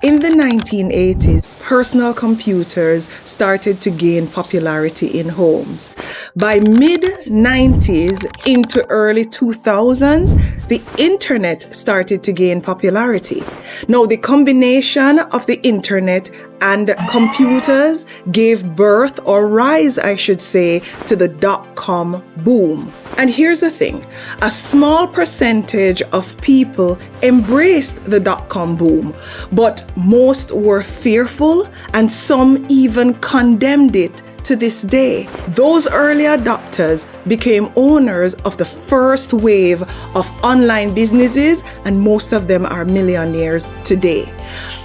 In the 1980s, personal computers started to gain popularity in homes. By mid-90s into early 2000s, the internet started to gain popularity. Now, the combination of the internet and computers gave birth, or rise, I should say, to the dot-com boom. And here's the thing, a small percentage of people embraced the dot-com boom, but most were fearful and some even condemned it to this day. Those early adopters became owners of the first wave of online businesses, and most of them are millionaires today.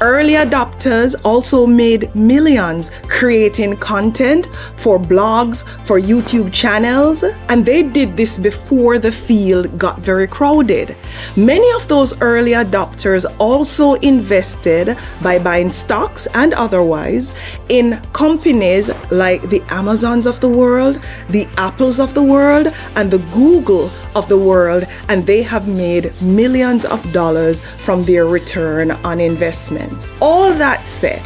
Early adopters also made millions creating content for blogs, for YouTube channels, and they did this before the field got very crowded. Many of those early adopters also invested by buying stocks and otherwise in companies like the Amazons of the world, the Apples of the world, and the Google of the world, and they have made millions of dollars from their return on investments. All that said,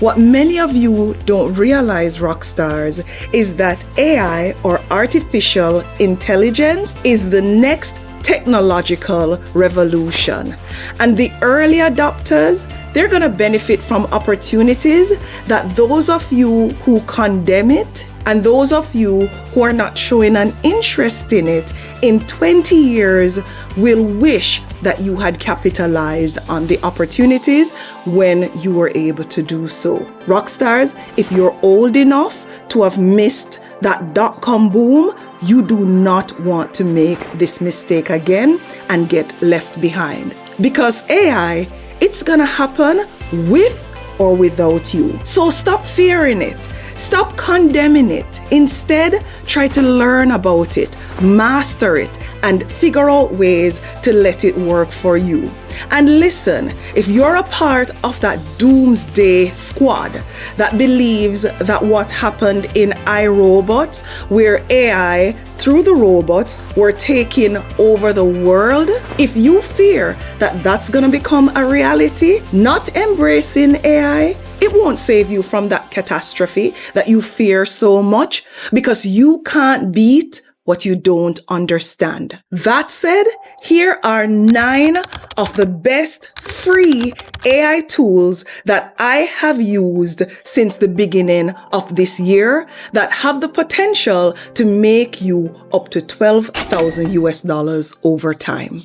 what many of you don't realize, rock stars, is that AI, or artificial intelligence, is the next technological revolution. And the early adopters, they're going to benefit from opportunities that those of you who condemn it and those of you who are not showing an interest in it in 20 years will wish that you had capitalized on the opportunities when you were able to do so. Rockstars, if you're old enough to have missed that dot-com boom, you do not want to make this mistake again and get left behind. Because AI, it's gonna happen with or without you. So stop fearing it. Stop condemning it. Instead, try to learn about it, master it, and figure out ways to let it work for you. And listen, if you're a part of that doomsday squad that believes that what happened in iRobot, where AI through the robots were taking over the world, if you fear that that's going to become a reality, not embracing AI, it won't save you from that catastrophe that you fear so much, because you can't beat what you don't understand. That said, here are 9 of the best free AI tools that I have used since the beginning of this year that have the potential to make you up to $12,000 over time.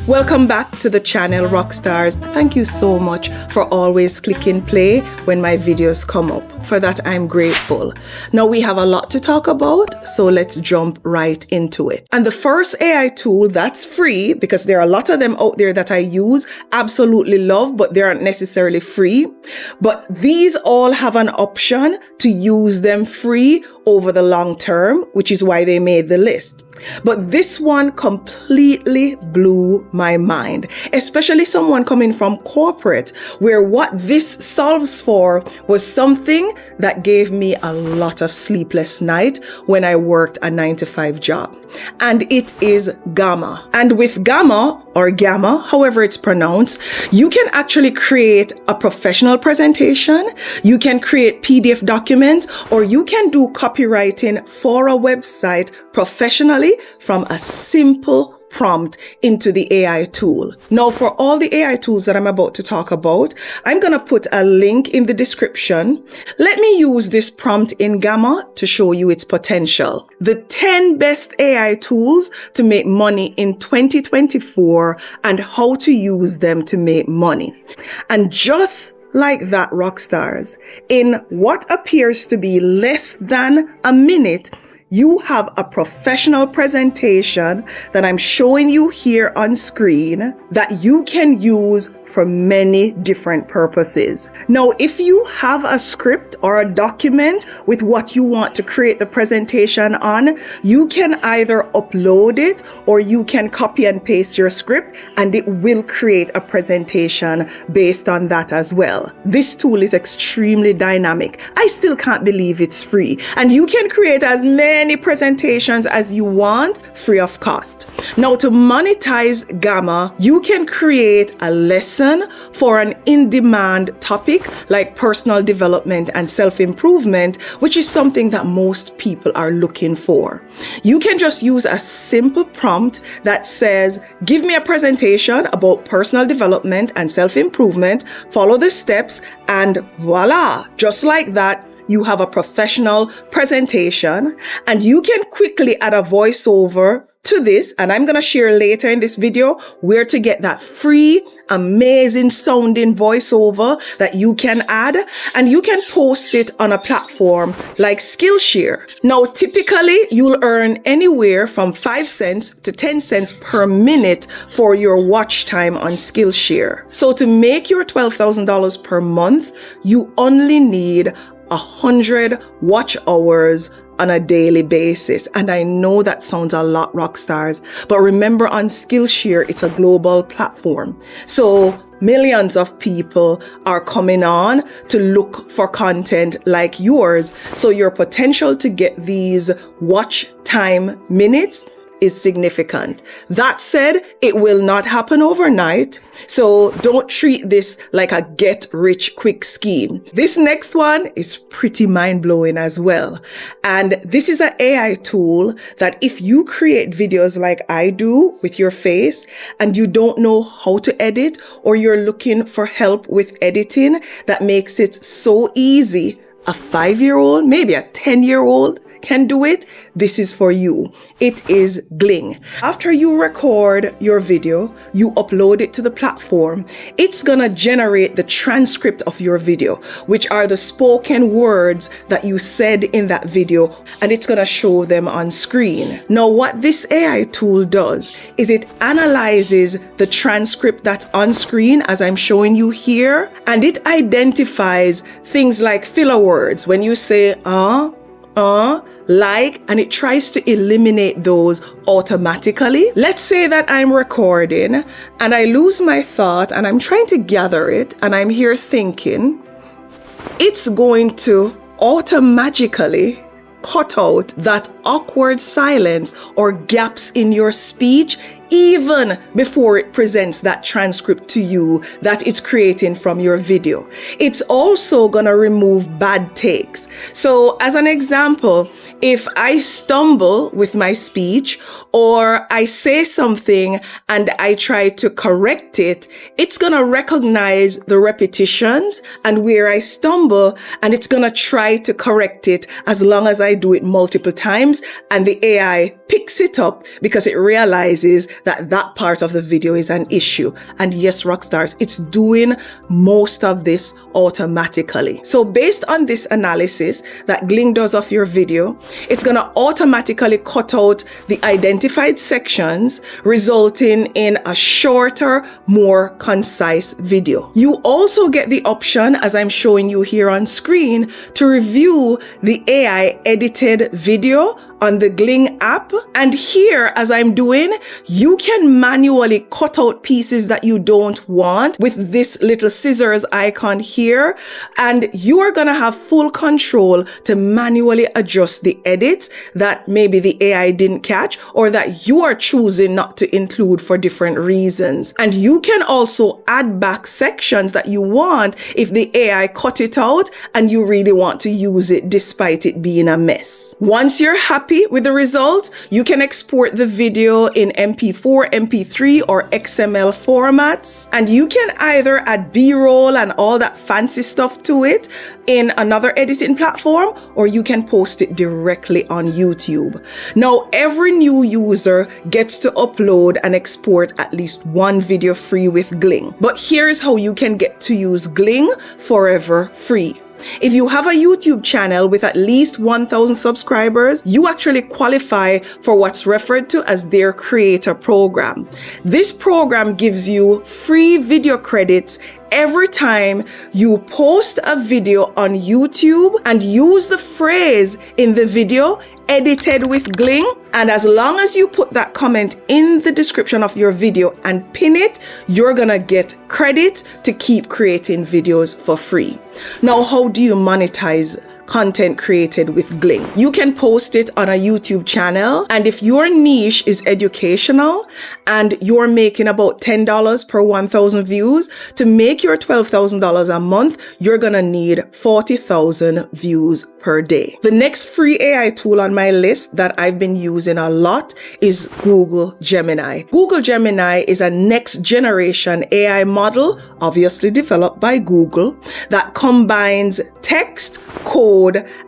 Welcome back to the channel, Rockstars. Thank you so much for always clicking play when my videos come up. For that, I'm grateful. Now we have a lot to talk about, so let's jump right into it. And the first AI tool that's free, because there are a lot of them out there that I use, absolutely love, but they aren't necessarily free. But these all have an option to use them free over the long term, which is why they made the list. But this one completely blew my mind, especially someone coming from corporate, where what this solves for was something that gave me a lot of sleepless nights when I worked a 9-to-5 job. And it is Gamma. And with Gamma, or Gamma, however it's pronounced, you can actually create a professional presentation, you can create PDF documents, or you can do copywriting for a website professionally from a simple prompt into the AI tool. Now, for all the AI tools that I'm about to talk about, I'm going to put a link in the description. Let me use this prompt in Gamma to show you its potential. The 10 best AI tools to make money in 2024 and how to use them to make money. And just like that, Rockstars, in what appears to be less than a minute, you have a professional presentation that I'm showing you here on screen that you can use for many different purposes. Now, if you have a script or a document with what you want to create the presentation on, you can either upload it or you can copy and paste your script and it will create a presentation based on that as well. This tool is extremely dynamic. I still can't believe it's free, and you can create as many presentations as you want free of cost. Now, to monetize Gamma, you can create a lesson for an in-demand topic like personal development and self-improvement, which is something that most people are looking for. You can just use a simple prompt that says, give me a presentation about personal development and self-improvement, follow the steps, and voila, just like that, you have a professional presentation, and you can quickly add a voiceover to this, and I'm going to share later in this video where to get that free, amazing sounding voiceover that you can add, and you can post it on a platform like Skillshare. Now, typically you'll earn anywhere from 5 cents to 10 cents per minute for your watch time on Skillshare. So to make your $12,000 per month, you only need 100 watch hours on a daily basis. And I know that sounds a lot, rock stars, but remember, on Skillshare, it's a global platform. So millions of people are coming on to look for content like yours. So your potential to get these watch time minutes is significant. That said, it will not happen overnight. So don't treat this like a get rich quick scheme. This next one is pretty mind blowing as well. And this is an AI tool that if you create videos like I do with your face and you don't know how to edit, or you're looking for help with editing that makes it so easy, a 5-year-old, maybe a 10-year-old can do it, this is for you. It is Gling. After you record your video, you upload it to the platform, it's gonna generate the transcript of your video, which are the spoken words that you said in that video, and it's gonna show them on screen. Now, what this AI tool does is it analyzes the transcript that's on screen as I'm showing you here, and it identifies things like filler words. When you say, like, and it tries to eliminate those automatically. Let's say that I'm recording and I lose my thought and I'm trying to gather it and I'm here thinking, it's going to automatically cut out that awkward silence or gaps in your speech even before it presents that transcript to you that it's creating from your video. It's also gonna remove bad takes. So as an example, if I stumble with my speech or I say something and I try to correct it, it's gonna recognize the repetitions and where I stumble, and it's gonna try to correct it as long as I do it multiple times, and the AI picks it up because it realizes that that part of the video is an issue. And yes, rockstars, it's doing most of this automatically. So based on this analysis that Gling does of your video, it's going to automatically cut out the identified sections, resulting in a shorter, more concise video. You also get the option, as I'm showing you here on screen, to review the AI edited video on the Gling app. And here, as I'm doing, you can manually cut out pieces that you don't want with this little scissors icon here. And you are going to have full control to manually adjust the edits that maybe the AI didn't catch or that you are choosing not to include for different reasons. And you can also add back sections that you want if the AI cut it out and you really want to use it despite it being a mess. Once you're happy with the result, you can export the video in MP4, MP3, or XML formats, and you can either add B-roll and all that fancy stuff to it in another editing platform, or you can post it directly on YouTube. Now, every new user gets to upload and export at least one video free with Gling. But here's how you can get to use Gling forever free. If you have a YouTube channel with at least 1,000 subscribers, you actually qualify for what's referred to as their creator program. This program gives you free video credits every time you post a video on YouTube and use the phrase in the video edited with Gling. And as long as you put that comment in the description of your video and pin it, you're gonna get credit to keep creating videos for free. Now, how do you monetize content created with Gling? You can post it on a YouTube channel, and if your niche is educational and you're making about $10 per 1,000 views, to make your $12,000 a month, you're gonna need 40,000 views per day. The next free AI tool on my list that I've been using a lot is Google Gemini. Google Gemini is a next generation AI model, obviously developed by Google, that combines text, code,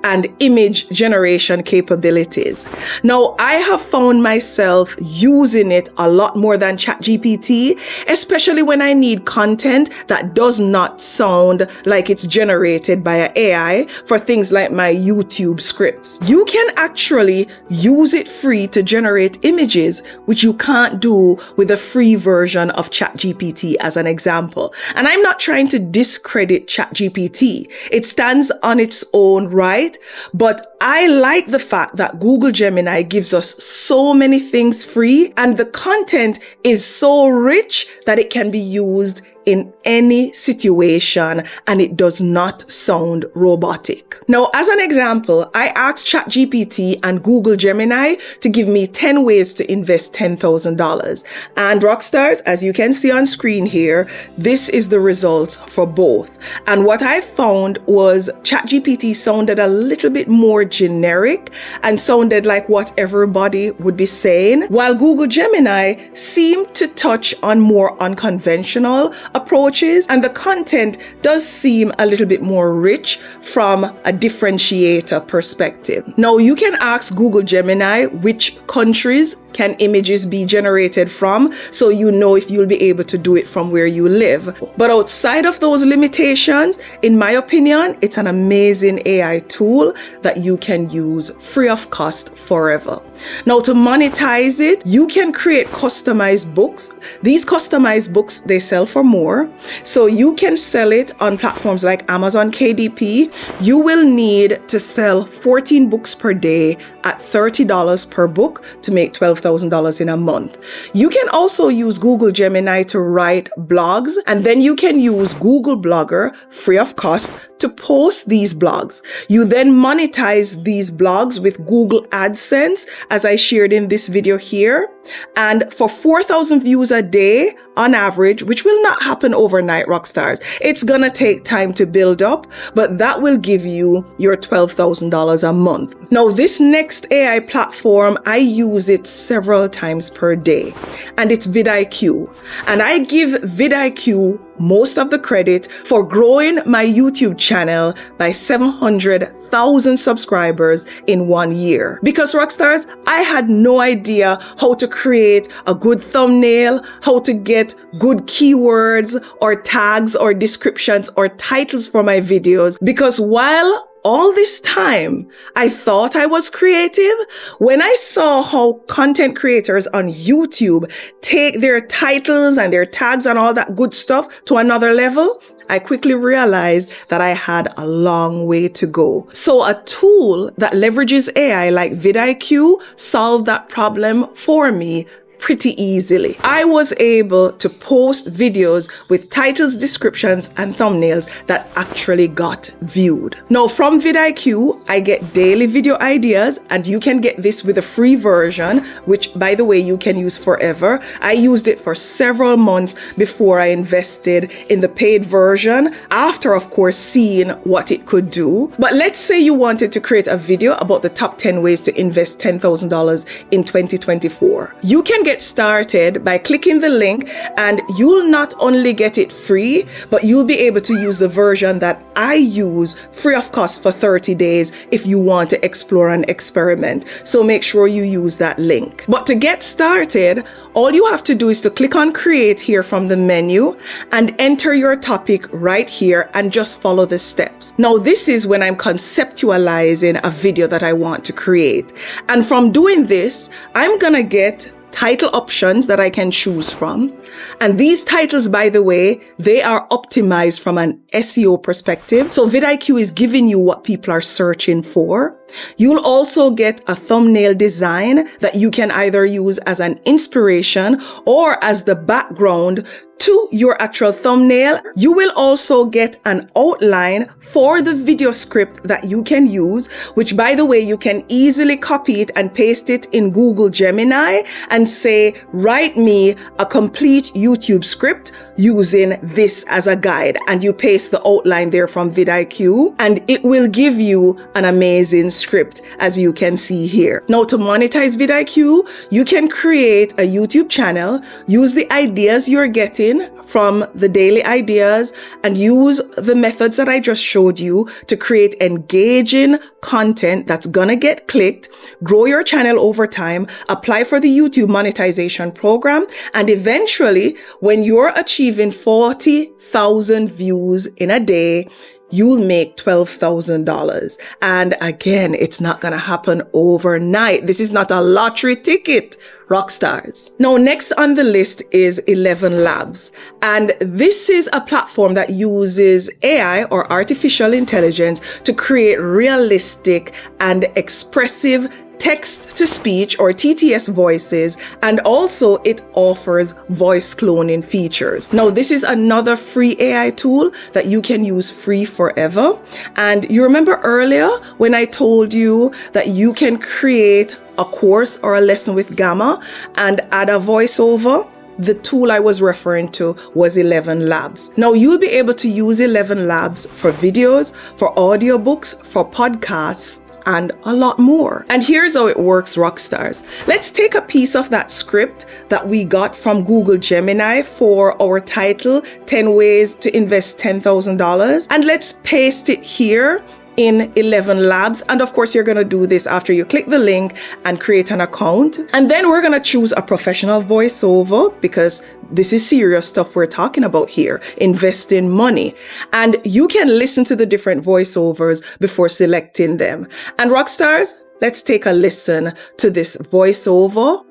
and image generation capabilities. Now, I have found myself using it a lot more than ChatGPT, especially when I need content that does not sound like it's generated by an AI for things like my YouTube scripts. You can actually use it free to generate images, which you can't do with a free version of ChatGPT, as an example. And I'm not trying to discredit ChatGPT. It stands on its own right, but I like the fact that Google Gemini gives us so many things free, and the content is so rich that it can be used in any situation and it does not sound robotic. Now, as an example, I asked ChatGPT and Google Gemini to give me 10 ways to invest $10,000. And Rockstars, as you can see on screen here, this is the result for both. And what I found was ChatGPT sounded a little bit more generic and sounded like what everybody would be saying, while Google Gemini seemed to touch on more unconventional approaches, and the content does seem a little bit more rich from a differentiator perspective. Now, you can ask Google Gemini which countries can images be generated from, so you know if you'll be able to do it from where you live. But outside of those limitations, in my opinion, it's an amazing AI tool that you can use free of cost forever. Now, to monetize it, you can create customized books. These customized books, they sell for more. So you can sell it on platforms like Amazon KDP. You will need to sell 14 books per day at $30 per book to make $12,000 in a month. You can also use Google Gemini to write blogs, and then you can use Google Blogger free of cost to post these blogs. You then monetize these blogs with Google AdSense, as I shared in this video here. And for 4,000 views a day on average, which will not happen overnight, Rockstars, it's gonna take time to build up, but that will give you your $12,000 a month. Now, this next AI platform, I use it several times per day, and it's vidIQ. And I give vidIQ most of the credit for growing my YouTube channel by 700,000 subscribers in 1 year. Because Rockstars, I had no idea how to create a good thumbnail, how to get good keywords or tags or descriptions or titles for my videos. Because while all this time I thought I was creative, when I saw how content creators on YouTube take their titles and their tags and all that good stuff to another level, I quickly realized that I had a long way to go. So a tool that leverages AI like vidIQ solved that problem for me pretty easily. I was able to post videos with titles, descriptions, and thumbnails that actually got viewed. Now, from vidIQ, I get daily video ideas, and you can get this with a free version, which, by the way, you can use forever. I used it for several months before I invested in the paid version, after, of course, seeing what it could do. But let's say you wanted to create a video about the top 10 ways to invest $10,000 in 2024. You can get started by clicking the link, and you'll not only get it free, but you'll be able to use the version that I use free of cost for 30 days if you want to explore and experiment. So make sure you use that link. But to get started, all you have to do is to click on create here from the menu and enter your topic right here and just follow the steps. Now, this is when I'm conceptualizing a video that I want to create. And from doing this, I'm gonna get title options that I can choose from. And these titles, by the way, they are optimized from an SEO perspective. So vidIQ is giving you what people are searching for. You'll also get a thumbnail design that you can either use as an inspiration or as the background to your actual thumbnail. You will also get an outline for the video script that you can use, which, by the way, you can easily copy it and paste it in Google Gemini and say, write me a complete YouTube script using this as a guide. And you paste the outline there from vidIQ, and it will give you an amazing script, as you can see here. Now, to monetize vidIQ, you can create a YouTube channel, use the ideas you're getting from the daily ideas, and use the methods that I just showed you to create engaging content that's gonna get clicked, grow your channel over time, apply for the YouTube monetization program, and eventually, when you're achieving 40,000 views in a day, you'll make $12,000. And again, it's not going to happen overnight. This is not a lottery ticket, rock stars. Now, next on the list is 11 Labs. And this is a platform that uses AI, or artificial intelligence, to create realistic and expressive text-to-speech, or TTS voices, and also it offers voice cloning features. Now, this is another free AI tool that you can use free forever. And you remember earlier when I told you that you can create a course or a lesson with Gamma and add a voiceover? The tool I was referring to was 11 Labs. Now, you'll be able to use 11 Labs for videos, for audiobooks, for podcasts, and a lot more. And here's how it works, rock stars. Let's take a piece of that script that we got from Google Gemini for our title, 10 Ways to Invest $10,000, and let's paste it here in 11 Labs. And of course, you're going to do this after you click the link and create an account. And then we're going to choose a professional voiceover, because this is serious stuff we're talking about here, investing money. And you can listen to the different voiceovers before selecting them. And rock stars, let's take a listen to this voiceover.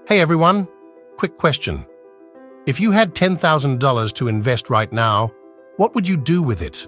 Hey everyone, quick question. If you had $10,000 to invest right now, what would you do with it?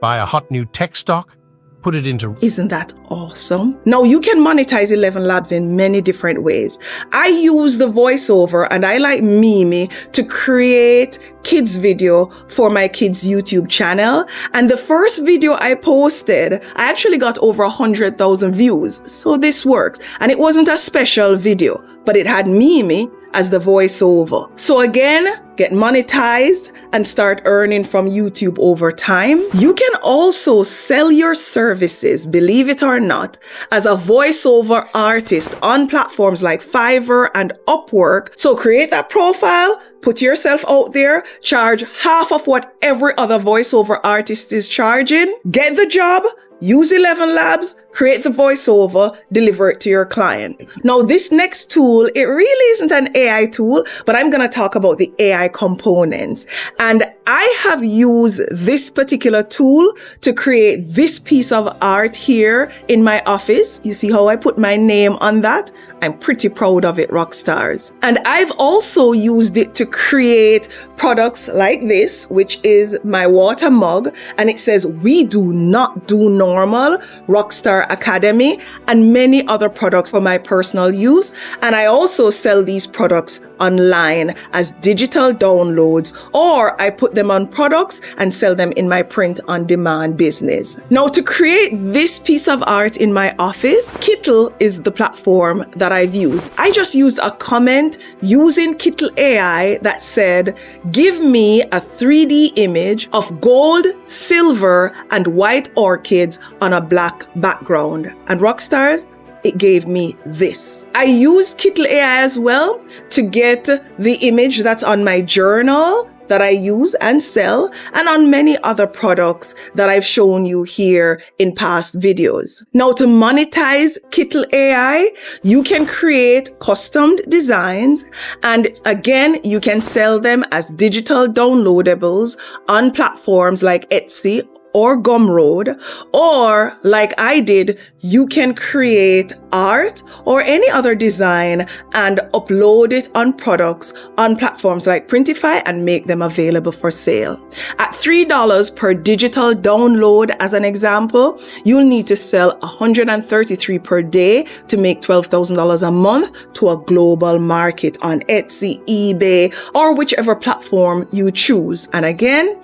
Buy a hot new tech stock? Put it into... Isn't that awesome? Now, you can monetize 11 Labs in many different ways. I use the voiceover, and I like Mimi to create kids video for my kids YouTube channel. And the first video I posted, I actually got over 100,000 views. So this works. And it wasn't a special video, but it had Mimi as the voiceover. So again, get monetized and start earning from YouTube over time. You can also sell your services, believe it or not, as a voiceover artist on platforms like Fiverr and Upwork. So create that profile, put yourself out there, charge half of what every other voiceover artist is charging, get the job, use 11 Labs, create the voiceover, deliver it to your client. Now, this next tool, it really isn't an AI tool, but I'm going to talk about the AI components. And I have used this particular tool to create this piece of art here in my office. You see how I put my name on that? I'm pretty proud of it, rock stars. And I've also used it to create products like this, which is my water mug. And it says, "We do not do normal, Rockstar Academy," and many other products for my personal use. And I also sell these products online as digital downloads, or I put them on products and sell them in my print on demand business. Now, to create this piece of art in my office, Kittl is the platform that I've used. I just used a comment using Kittl AI that said, "Give me a 3D image of gold, silver, and white orchids on a black background." And rock stars, it gave me this. I used Kittl AI as well to get the image that's on my journal that I use and sell, and on many other products that I've shown you here in past videos. Now, to monetize Kittl AI, you can create custom designs, and again, you can sell them as digital downloadables on platforms like Etsy or Gumroad, or like I did, you can create art or any other design and upload it on products on platforms like Printify and make them available for sale. At $3 per digital download, as an example, you'll need to sell 133 per day to make $12,000 a month to a global market on Etsy, eBay, or whichever platform you choose. And again,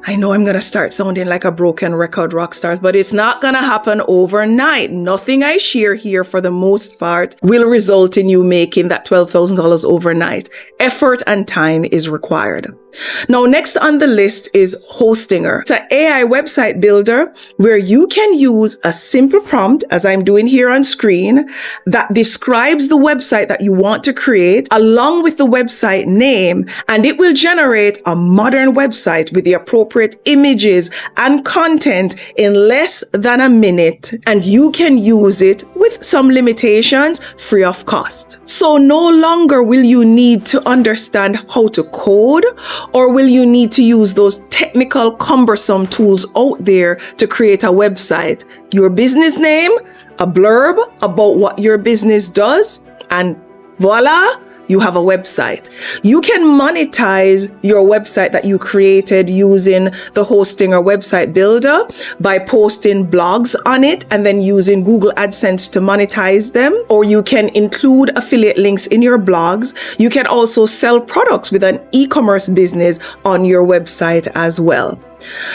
I know I'm going to start sounding like a broken record, rock stars, but it's not going to happen overnight. Nothing I share here, for the most part, will result in you making that $12,000 overnight. Effort and time is required. Now, next on the list is Hostinger. It's an AI website builder where you can use a simple prompt, as I'm doing here on screen, that describes the website that you want to create along with the website name, and it will generate a modern website with the appropriate images and content in less than a minute, and you can use it with some limitations free of cost. So no longer will you need to understand how to code, or will you need to use those technical, cumbersome tools out there to create a website. Your business name, a blurb about what your business does, and voila, you have a website. You can monetize your website that you created using the Hostinger website builder by posting blogs on it and then using Google AdSense to monetize them. Or you can include affiliate links in your blogs. You can also sell products with an e-commerce business on your website as well.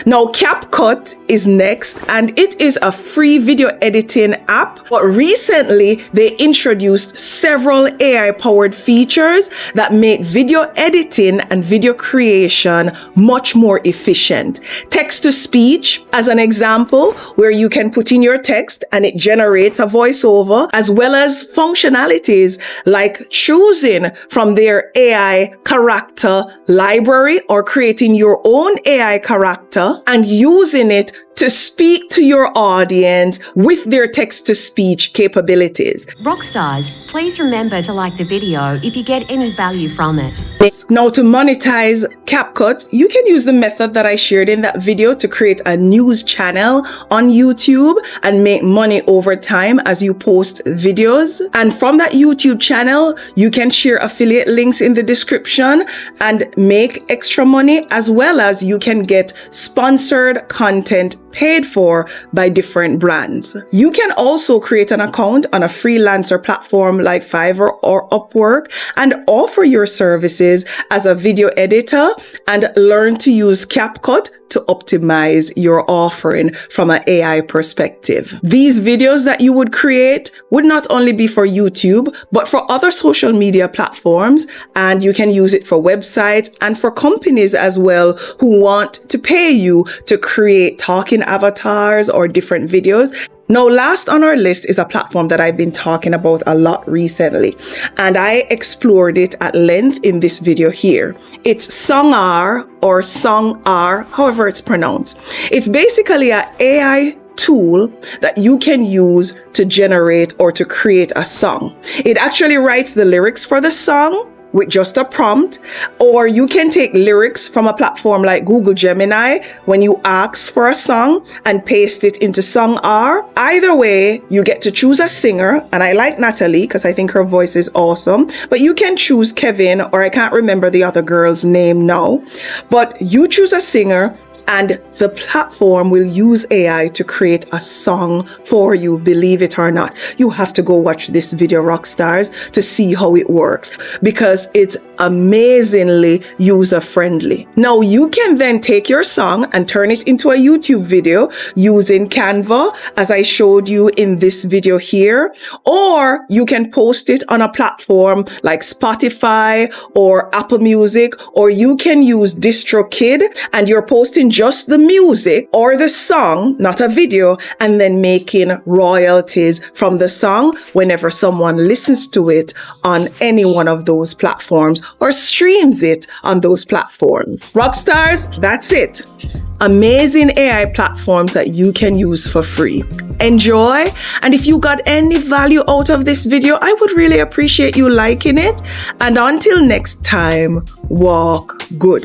Now, CapCut is next, and it is a free video editing app. But recently, they introduced several AI-powered features that make video editing and video creation much more efficient. Text-to-speech, as an example, where you can put in your text and it generates a voiceover, as well as functionalities like choosing from their AI character library or creating your own AI character and using it to speak to your audience with their text-to-speech capabilities. Rockstars, please remember to like the video if you get any value from it. Now, to monetize CapCut, you can use the method that I shared in that video to create a news channel on YouTube and make money over time as you post videos. And from that YouTube channel, you can share affiliate links in the description and make extra money, as well as you can get sponsored content paid for by different brands. You can also create an account on a freelancer platform like Fiverr or Upwork and offer your services as a video editor and learn to use CapCut to optimize your offering from an AI perspective. These videos that you would create would not only be for YouTube, but for other social media platforms, and you can use it for websites and for companies as well who want to pay you to create talking avatars or different videos. Now, last on our list is a platform that I've been talking about a lot recently, and I explored it at length in this video here. It's Songar, or Songar, however it's pronounced. It's basically an AI tool that you can use to generate or to create a song. It actually writes the lyrics for the song with just a prompt, or you can take lyrics from a platform like Google Gemini when you ask for a song and paste it into Songar. Either way, you get to choose a singer, and I like Natalie because I think her voice is awesome, but you can choose Kevin, or I can't remember the other girl's name now, but you choose a singer and the platform will use AI to create a song for you, believe it or not. You have to go watch this video, Rockstars, to see how it works, because it's amazingly user-friendly. Now, you can then take your song and turn it into a YouTube video using Canva, as I showed you in this video here, or you can post it on a platform like Spotify or Apple Music, or you can use DistroKid, and you're posting just the music or the song, not a video, and then making royalties from the song whenever someone listens to it on any one of those platforms or streams it on those platforms. Rockstars, that's it. Amazing AI platforms that you can use for free. Enjoy. And if you got any value out of this video, I would really appreciate you liking it. And until next time, walk good.